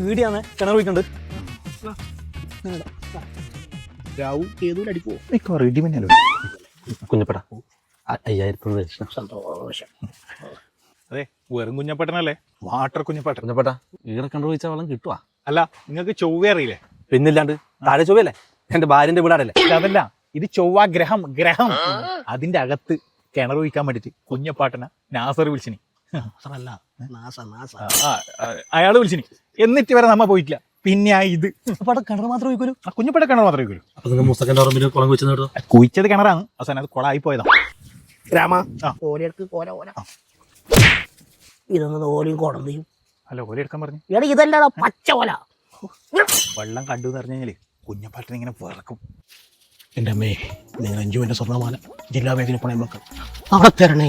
വീടിയാന്ന് കിണർ പോയിട്ടുണ്ട്. കുഞ്ഞപ്പട 5000 സന്തോഷം. അതെ, വെറും കുഞ്ഞപ്പട്ടനല്ലേ, വാട്ടർ കുഞ്ഞപ്പട്ടൻ. കുഞ്ഞപ്പട്ട ഈടെ കിണർ പോയിച്ചാൽ വെള്ളം കിട്ടുവാ? അല്ല, നിങ്ങൾക്ക് ചൊവ്വ അറിയില്ലേ? പിന്നില്ലാണ്ട് താഴെ ചൊവ്വയല്ലേ, എന്റെ ഭാര്യന്റെ വീടാടല്ലേ. അതല്ല, ഇത് ചൊവ്വ ഗ്രഹം. അതിന്റെ അകത്ത് കിണർ ഒഴിക്കാൻ വേണ്ടിട്ട് കുഞ്ഞപ്പാട്ടന നാസർ വിളിച്ചിനി. അയാള് വിളിച്ചിനി. എന്നിട്ട് വരെ നമ്മ പോയിട്ടില്ല. പിന്നെ ഇത് കിണർ മാത്രം ഒഴിക്കലു? കുഞ്ഞപ്പട്ട കിണർ മാത്രമേ ഒഴിക്കൂ. അപ്പൊ നിങ്ങൾ മുസ്തഖന്റെ പറമ്പിൽ കുളം കുഴിച്ചു? കുഴിച്ചത് കിണറാണ്, അവസാനം അത് കുളമായി പോയതാ. രാമ ഓലെടുത്ത് ഓല ഇതൊന്നും ഓലയും കൊടന്തിയും. അല്ല, ഓല എടുക്കാൻ പറഞ്ഞു. എടാ ഇതല്ലടാ പച്ച ഓല. വെള്ളം കണ്ടു എന്ന് പറഞ്ഞു കഴിഞ്ഞാല് കുഞ്ഞപ്പാട്ടൻ ഇങ്ങനെ വിറക്കും. എൻ്റെ അമ്മേ, നിങ്ങൾ അഞ്ചുവിൻ്റെ സ്വർണ്ണമാല ജില്ലാ ബാങ്കിന് പണയം വെക്കാം. അവിടെ തരണേ.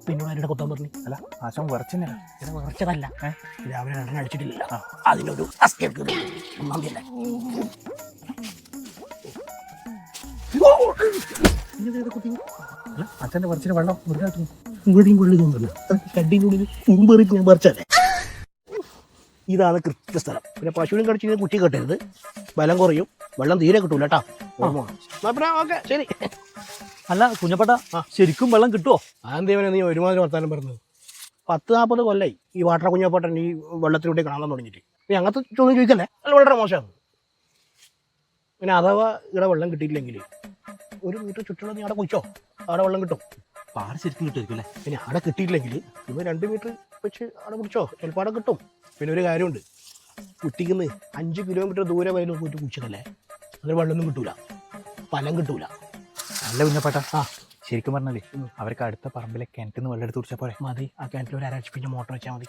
പിന്നോട് അതിൻ്റെ കൊത്താൻ പറഞ്ഞു. അല്ല, ആശം വിറച്ചെന്നെ. ഇത് വിറച്ചതല്ല, രാവിലെ 2 അടിച്ചിട്ടില്ല. അതിനൊരു ഒന്നാം തീയതി അച്ഛന്റെ വിറച്ചിന് വെള്ളം ഇവിടെയും കൊള്ളി തോന്നുന്നില്ല. കട്ടിനുള്ളിൽ മുമ്പേറിയിട്ട് ഞാൻ പറിച്ചല്ലേ. ഇതാണ് കൃത്യസ്ഥലം. പിന്നെ പശുവിനും കടിച്ച് കുറ്റി കെട്ടരുത്, ബലം കുറയും, വെള്ളം തീരെ കിട്ടൂല കേട്ടാ. ഓക്കെ, ശരി. അല്ല കുഞ്ഞപ്പട്ട, ശരിക്കും വെള്ളം കിട്ടുമോ? ആന്തേവനെ നീ ഒരുമാതിരി വർത്താനം പറഞ്ഞത്. 10-40 കൊല്ലായി ഈ വാട്ടർ കുഞ്ഞപ്പട്ടൻ ഈ വെള്ളത്തിലൂടെ കാണാൻ തുടങ്ങിയിട്ട്. നീ അങ്ങനത്തെ ചോദ്യം ചോദിക്കല്ലേ, അല്ല വളരെ മോശമാണ്. പിന്നെ അഥവാ ഇവിടെ വെള്ളം കിട്ടിയില്ലെങ്കിൽ 1 മീറ്റർ ചുറ്റുള്ള നീ അവിടെ കുഴിച്ചോ, അവിടെ വെള്ളം കിട്ടും. പാട് ശരിക്കും കിട്ടുമായിരിക്കും അല്ലേ? പിന്നെ അവിടെ കിട്ടിയില്ലെങ്കിൽ ഇവ 2 മീറ്റർ വെച്ച് അവിടെ പിടിച്ചോ, ചിലപ്പോൾ അവിടെ കിട്ടും. പിന്നെ ഒരു കാര്യമുണ്ട്, കുട്ടിക്കുന്ന 5 കിലോമീറ്റർ ദൂരെ വരെ പോയിട്ട് കുടിച്ചതല്ലേ, അതിന് വെള്ളമൊന്നും കിട്ടൂല, ഫലം കിട്ടൂല. നല്ല കുഞ്ഞപ്പാട്ട, ശരിക്കും പറഞ്ഞാലേ അവർക്ക് അടുത്ത പറമ്പിലെ കിണറ്റിൽ നിന്ന് വെള്ളം എടുത്ത് കുടിച്ചാൽ പോരെ? മതി, ആ കിണറ്റിൽ ഒരു 1.5 പിന്നെ മോട്ടർ വെച്ചാൽ മതി.